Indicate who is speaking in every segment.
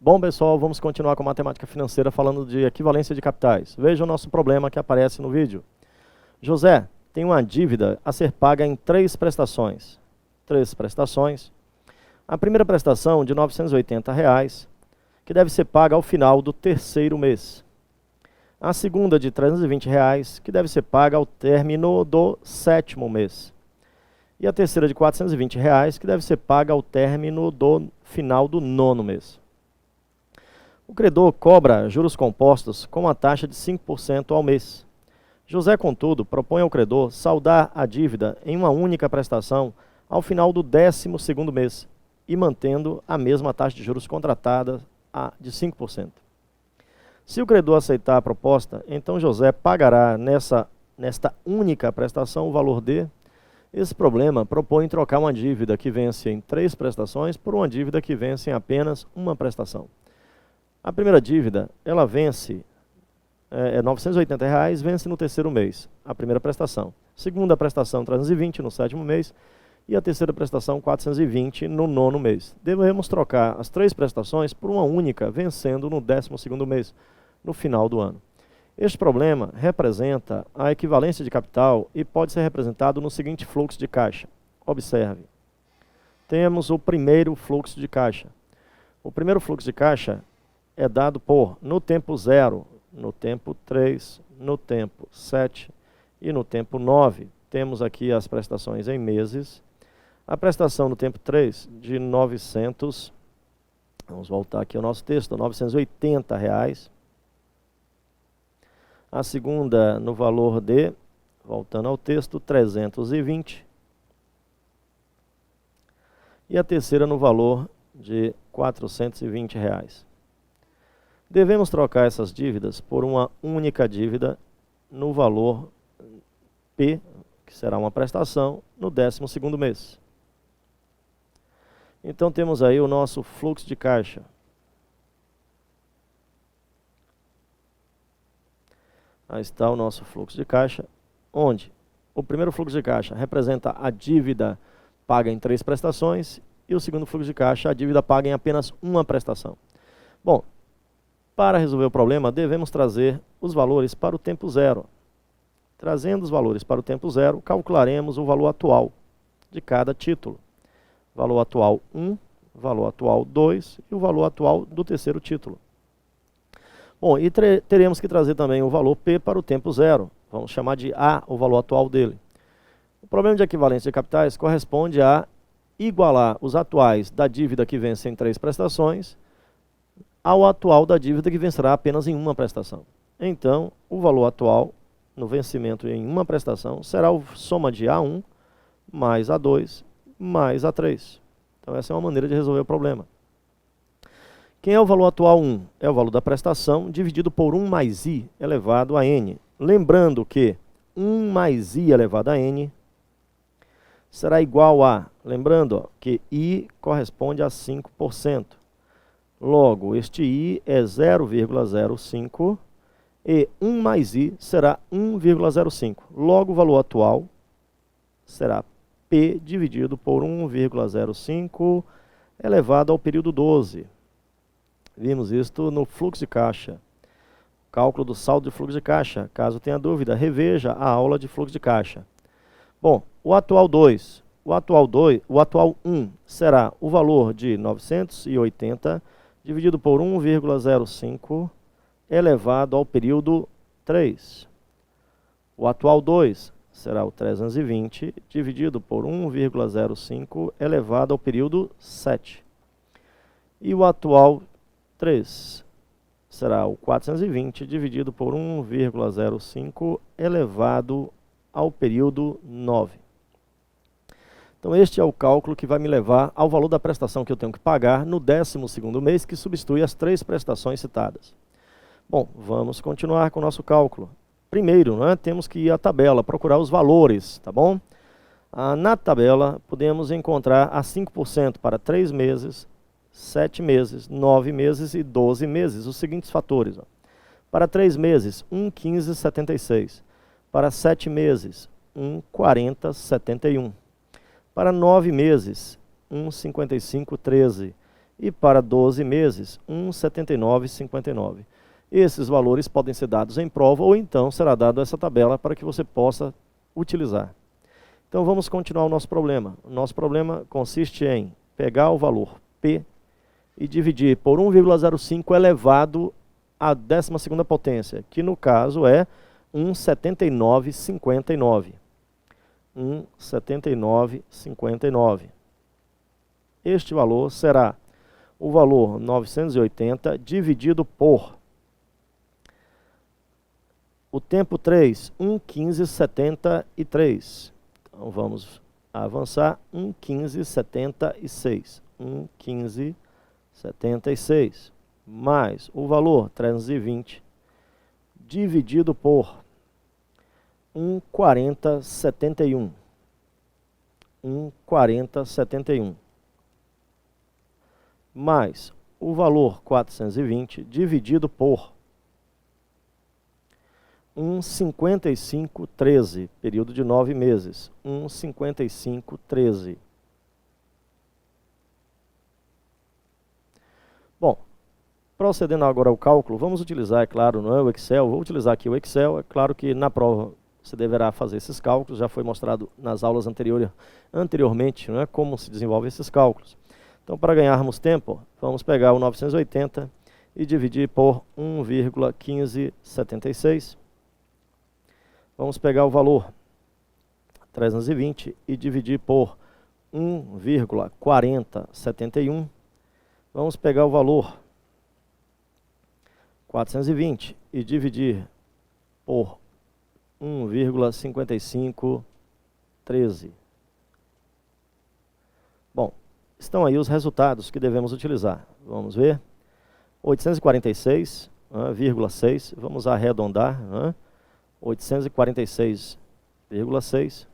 Speaker 1: Bom, pessoal, vamos continuar com matemática financeira falando de equivalência de capitais. Veja o nosso problema que aparece no vídeo. José tem uma dívida a ser paga em 3 prestações. 3 prestações. A primeira prestação de R$ 980, que deve ser paga ao final do 3º mês. A segunda de R$ 320, que deve ser paga ao término do 7º mês. E a terceira de R$ 420, que deve ser paga ao término do final do 9º mês. O credor cobra juros compostos com uma taxa de 5% ao mês. José, contudo, propõe ao credor saldar a dívida em uma única prestação ao final do 12º mês e mantendo a mesma taxa de juros contratada de 5%. Se o credor aceitar a proposta, então José pagará nesta única prestação o valor de... Esse problema propõe trocar uma dívida que vence em 3 prestações por uma dívida que vence em apenas uma prestação. A primeira dívida, ela vence, R$ 980, vence no 3º mês, a primeira prestação. Segunda prestação, 320 no 7º mês. E a terceira prestação, 420 no 9º mês. Devemos trocar as 3 prestações por uma única, vencendo no 12º mês, no final do ano. Este problema representa a equivalência de capital e pode ser representado no seguinte fluxo de caixa. Observe. Temos o primeiro fluxo de caixa. O primeiro fluxo de caixa é dado por, no tempo 0, no tempo 3, no tempo 7 e no tempo 9. Temos aqui as prestações em meses. A prestação no tempo 3 de 900, vamos voltar aqui ao nosso texto, R$ 980. A segunda no valor de, voltando ao texto, 320. E a terceira no valor de R$ 420. Devemos trocar essas dívidas por uma única dívida no valor P, que será uma prestação, no 12º mês. Então temos aí o nosso fluxo de caixa. Aí está o nosso fluxo de caixa, onde o primeiro fluxo de caixa representa a dívida paga em 3 prestações e o segundo fluxo de caixa a dívida paga em apenas uma prestação. Bom, para resolver o problema, devemos trazer os valores para o tempo 0. Trazendo os valores para o tempo 0, calcularemos o valor atual de cada título. Valor atual 1, valor atual 2 e o valor atual do terceiro título. Bom, e teremos que trazer também o valor P para o tempo 0. Vamos chamar de A, o valor atual dele. O problema de equivalência de capitais corresponde a igualar os atuais da dívida que vence em 3 prestações ao atual da dívida que vencerá apenas em uma prestação. Então, o valor atual no vencimento em uma prestação será a soma de A1 mais A2 mais A3. Então essa é uma maneira de resolver o problema. Quem é o valor atual 1? É o valor da prestação dividido por 1 mais I elevado a N. Lembrando que 1 mais I elevado a N será igual a, lembrando que I corresponde a 5%. Logo, este I é 0,05 e 1 mais I será 1,05. Logo, o valor atual será P dividido por 1,05 elevado ao período 12. Vimos isto no fluxo de caixa. Cálculo do saldo de fluxo de caixa. Caso tenha dúvida, reveja a aula de fluxo de caixa. Bom, o atual 2. O atual 1 será o valor de 980 dividido por 1,05 elevado ao período 3. O atual 2 será o 320 dividido por 1,05 elevado ao período 7. E o atual 3 será o 420 dividido por 1,05 elevado ao período 9. Então este é o cálculo que vai me levar ao valor da prestação que eu tenho que pagar no 12º mês, que substitui as 3 prestações citadas. Bom, vamos continuar com o nosso cálculo. Primeiro, temos que ir à tabela, procurar os valores, tá bom? Na tabela, podemos encontrar a 5% para 3 meses, 7 meses, 9 meses e 12 meses, os seguintes fatores. Para 3 meses, 1,1576. Para 7 meses, 1,4071. Para 9 meses, 1,5513. e para 12 meses, 1,7959. Esses valores podem ser dados em prova ou então será dado essa tabela para que você possa utilizar. Então vamos continuar o nosso problema. O nosso problema consiste em pegar o valor P e dividir por 1,05 elevado à 12ª potência, que no caso é 1,7959. 1,7959. Este valor será o valor 980 dividido por o tempo 3, 1,1573. Então vamos avançar, 1,1576. 1,1576 mais o valor 320 dividido por 1,4071. 1,4071 mais o valor 420 dividido por 1,5513, período de 9 meses. 1,5513. Bom, procedendo agora ao cálculo, vamos utilizar, é claro, não é o Excel. Vou utilizar aqui o Excel. É claro que na prova você deverá fazer esses cálculos. Já foi mostrado nas aulas anteriormente, não é, como se desenvolve esses cálculos. Então, para ganharmos tempo, vamos pegar o 980 e dividir por 1,1576. Vamos pegar o valor 320 e dividir por 1,4071. Vamos pegar o valor 420 e dividir por 1,5513. Bom, estão aí os resultados que devemos utilizar. Vamos ver. 846,6. Vamos arredondar. 846,6.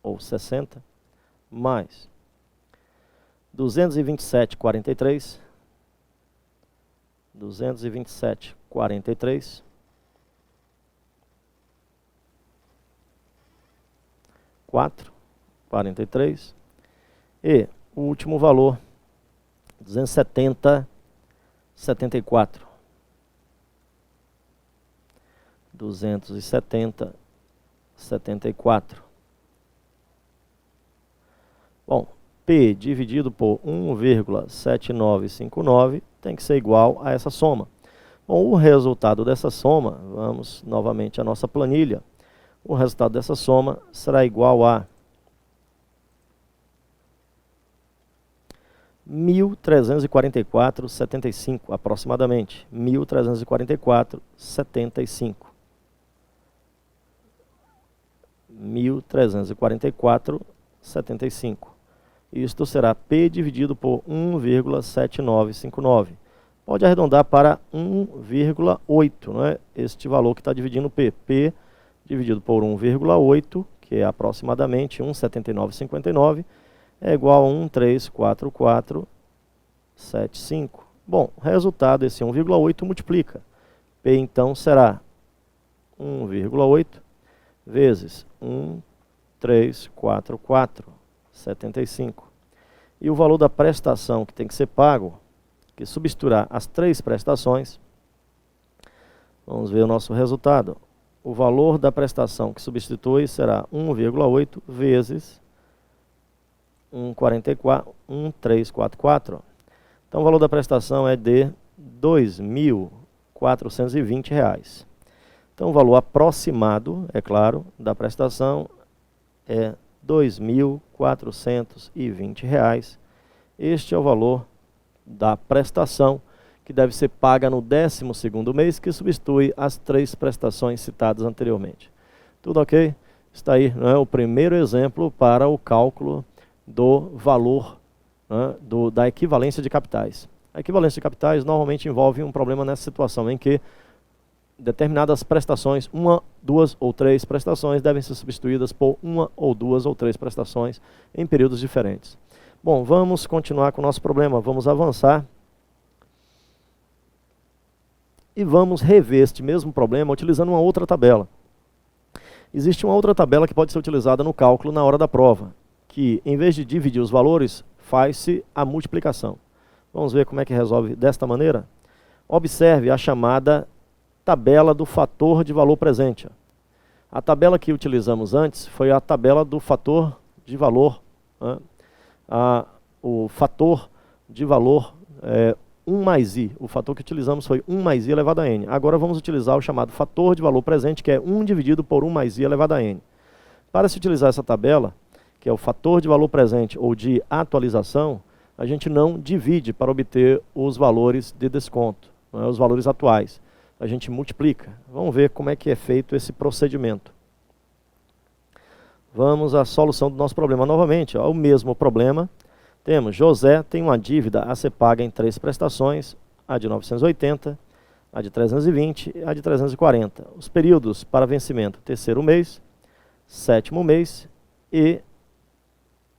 Speaker 1: Ou 60. Mais 227,43. 227,43. 4,43. E o último valor, 270,74. 270,74. Bom, P dividido por 1,7959 tem que ser igual a essa soma. Bom, o resultado dessa soma, vamos novamente à nossa planilha. O resultado dessa soma será igual a 1.344,75 aproximadamente. 1.344,75. 1.344,75. Isto será P dividido por 1,7959. Pode arredondar para 1,8, não é? Este valor que está dividindo P. P dividido por 1,8, que é aproximadamente 1,7959, é igual a 1,34475. Bom, resultado, esse 1,8 multiplica. P, então, será 1,8 vezes 1,34475. E o valor da prestação que tem que ser pago, que substituirá as 3 prestações, vamos ver o nosso resultado. O valor da prestação que substitui será 1,8 vezes 1,344. Então, o valor da prestação é de R$ 2.420. Então, o valor aproximado, é claro, da prestação é R$ 2.420. Este é o valor da prestação que deve ser paga no 12º mês, que substitui as 3 prestações citadas anteriormente. Tudo ok? Está aí, não é, o primeiro exemplo para o cálculo do valor, né, da equivalência de capitais. A equivalência de capitais normalmente envolve um problema nessa situação, em que determinadas prestações, 1, 2 ou 3 prestações, devem ser substituídas por 1 ou 2 ou 3 prestações em períodos diferentes. Bom, vamos continuar com o nosso problema, vamos avançar. E vamos rever este mesmo problema utilizando uma outra tabela. Existe uma outra tabela que pode ser utilizada no cálculo na hora da prova, que em vez de dividir os valores, faz-se a multiplicação. Vamos ver como é que resolve desta maneira? Observe a chamada tabela do fator de valor presente. A tabela que utilizamos antes foi a tabela do fator de valor, né? O fator de valor 1 mais i. O fator que utilizamos foi 1 mais i elevado a n. Agora vamos utilizar o chamado fator de valor presente, que é 1 dividido por 1 mais i elevado a n. Para se utilizar essa tabela, que é o fator de valor presente ou de atualização, a gente não divide para obter os valores de desconto, não é, os valores atuais. A gente multiplica. Vamos ver como é que é feito esse procedimento. Vamos à solução do nosso problema novamente. Ó, o mesmo problema. Temos José tem uma dívida a ser paga em 3 prestações, a de 980, a de 320 e a de 340. Os períodos para vencimento: terceiro mês, sétimo mês e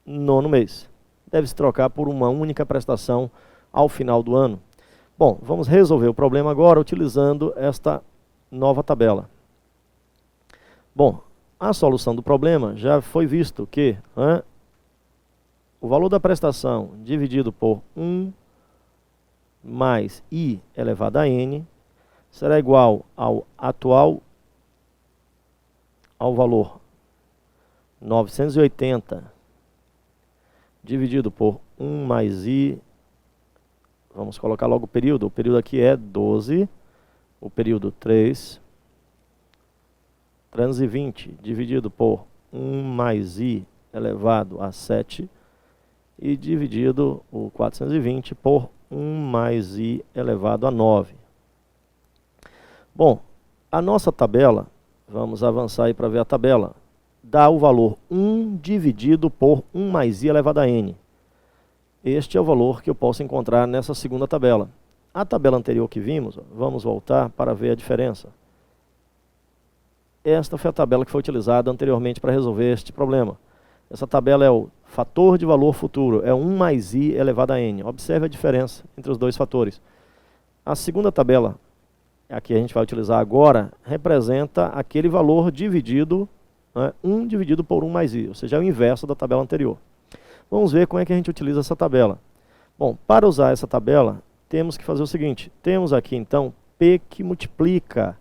Speaker 1: nono mês. Deve-se trocar por uma única prestação ao final do ano. Bom, vamos resolver o problema agora utilizando esta nova tabela. Bom, a solução do problema já foi visto que o valor da prestação dividido por 1 mais i elevado a n será igual ao valor 980 dividido por 1 mais i. Vamos colocar logo o período. O período aqui é 12, o período 3, 320 dividido por 1 mais i elevado a 7 e dividido o 420 por 1 mais i elevado a 9. Bom, a nossa tabela, vamos avançar aí para ver a tabela, dá o valor 1 dividido por 1 mais i elevado a n. Este é o valor que eu posso encontrar nessa segunda tabela. A tabela anterior que vimos, vamos voltar para ver a diferença. Esta foi a tabela que foi utilizada anteriormente para resolver este problema. Essa tabela é o fator de valor futuro, é 1 mais i elevado a n. Observe a diferença entre os dois fatores. A segunda tabela, a que a gente vai utilizar agora, representa aquele valor dividido, 1 dividido por 1 mais i, ou seja, é o inverso da tabela anterior. Vamos ver como é que a gente utiliza essa tabela. Bom, para usar essa tabela, temos que fazer o seguinte. Temos aqui, então, P que multiplica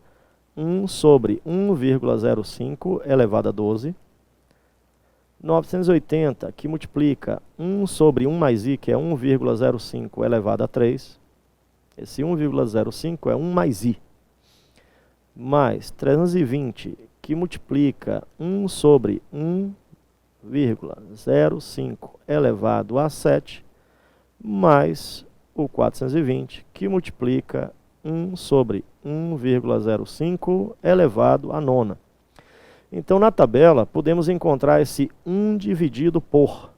Speaker 1: 1 sobre 1,05 elevado a 12. 980, que multiplica 1 sobre 1 mais i, que é 1,05 elevado a 3. Esse 1,05 é 1 mais i. Mais 320, que multiplica 1 sobre 1,05 elevado a 7, mais o 420, que multiplica 1 sobre 1,05 elevado a 9. Então, na tabela, podemos encontrar esse 1 dividido por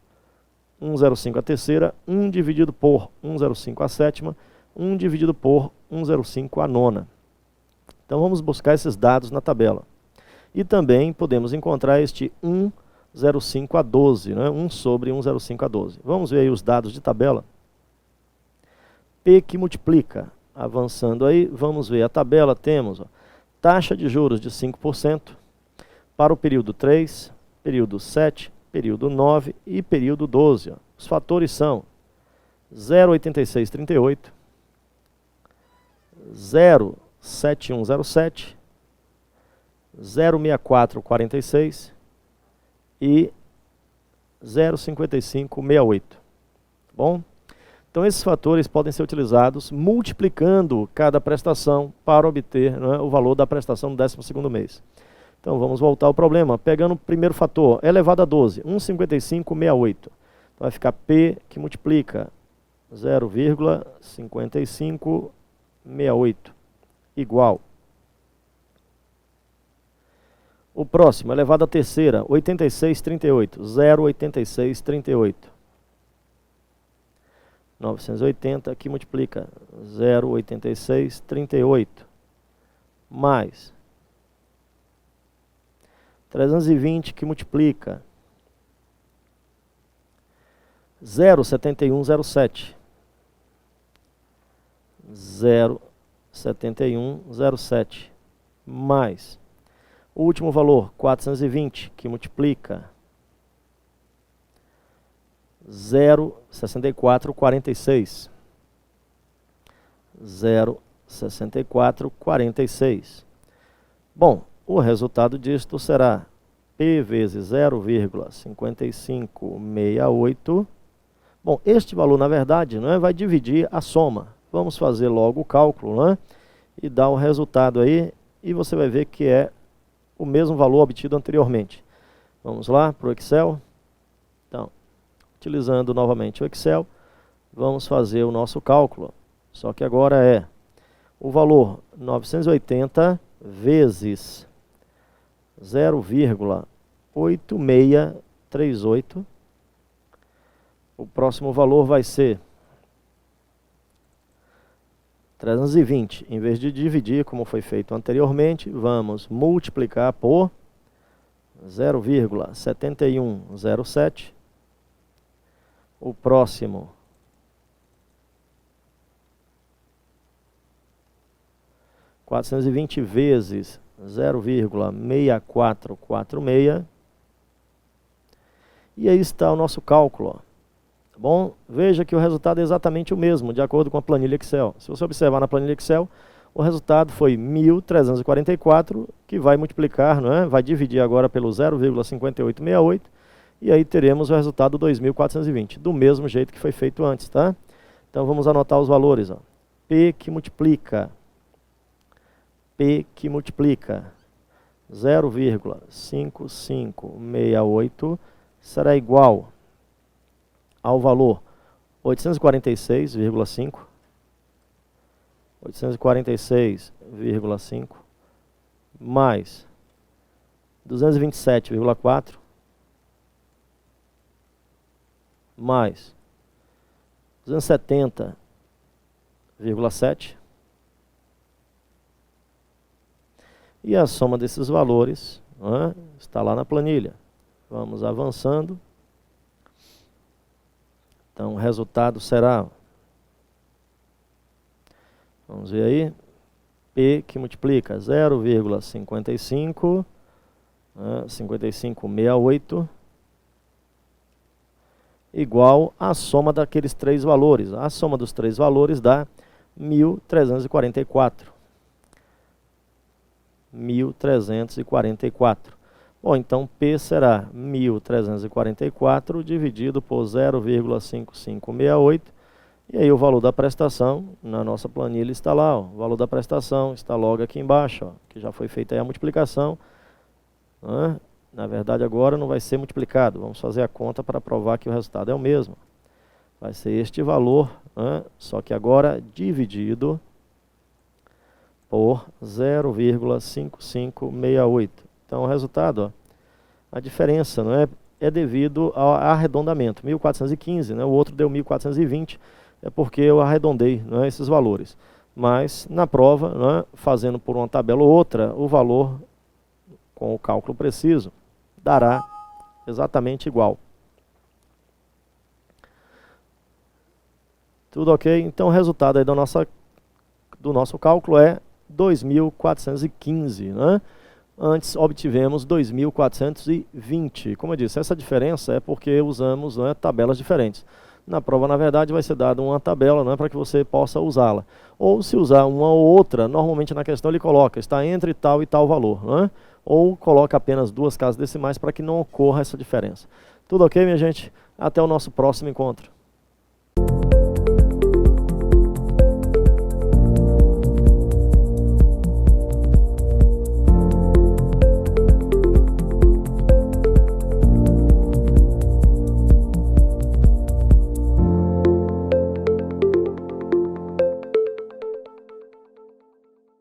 Speaker 1: 1,05 a terceira, 1 dividido por 1,05 a sétima, 1 dividido por 1,05 a nona. Então, vamos buscar esses dados na tabela. E também podemos encontrar este 1,05 a 12, né? 1 sobre 1,05 a 12. Vamos ver aí os dados de tabela. P que multiplica. Avançando aí, vamos ver a tabela. Temos taxa de juros de 5% para o período 3, período 7, período 9 e período 12. Os fatores são 0,8638, 0,7107, 0,6446 e 0,5568. Bom? Então, esses fatores podem ser utilizados multiplicando cada prestação para obter, né, o valor da prestação do 12º mês. Então, vamos voltar ao problema. Pegando o primeiro fator, elevado a 12, 1,5568. Então, vai ficar P que multiplica 0,5568 igual. O próximo, elevado à terceira, 8638, 0,8638. 980, que multiplica 0,8638, mais 320, que multiplica 0,7107, 0,7107, mais O último valor, 420, que multiplica 0,6446. 0,6446. Bom, o resultado disto será P vezes 0,5568. Bom, este valor, na verdade, não é, vai dividir a soma. Vamos fazer logo o cálculo, né? E dar o resultado aí, e você vai ver que é o mesmo valor obtido anteriormente. Vamos lá para o Excel. Então, utilizando novamente o Excel, vamos fazer o nosso cálculo. Só que agora é o valor 980 vezes 0,8638. O próximo valor vai ser 320. Em vez de dividir, como foi feito anteriormente, vamos multiplicar por 0,7107. O próximo 420 vezes 0,6446. E aí está o nosso cálculo, ó. Tá bom? Veja que o resultado é exatamente o mesmo, de acordo com a planilha Excel. Se você observar na planilha Excel, o resultado foi 1.344, que vai multiplicar, não é? Vai dividir agora pelo 0,5868, e aí teremos o resultado 2.420, do mesmo jeito que foi feito antes, tá? Então vamos anotar os valores, ó. P que multiplica 0,5568 será igual ao valor 846,5, 846,5 mais 227,4 mais 270,7. E a soma desses valores, né, está lá na planilha. Vamos avançando. Então, o resultado será, vamos ver aí, P que multiplica 0,55, 5568, igual à soma daqueles três valores. A soma dos três valores dá 1.344. 1.344. Bom, então P será 1.344 dividido por 0,5568. E aí o valor da prestação, na nossa planilha está lá, ó, o valor da prestação está logo aqui embaixo, ó, que já foi feita aí a multiplicação. Né? Na verdade agora não vai ser multiplicado, vamos fazer a conta para provar que o resultado é o mesmo. Vai ser este valor, né? Só que agora dividido por 0,5568. Então o resultado, ó, a diferença, não é, é devido ao arredondamento, 1415, né? O outro deu 1420, é porque eu arredondei, não é, esses valores. Mas na prova, não é, fazendo por uma tabela ou outra, o valor com o cálculo preciso dará exatamente igual. Tudo ok? Então o resultado aí do nosso cálculo é 2.415, né? Antes obtivemos 2.420. Como eu disse, essa diferença é porque usamos, né, tabelas diferentes. Na prova, na verdade, vai ser dada uma tabela, né, para que você possa usá-la. Ou se usar uma ou outra, normalmente na questão ele coloca, está entre tal e tal valor, né? Ou coloca apenas duas casas decimais para que não ocorra essa diferença. Tudo ok, minha gente? Até o nosso próximo encontro.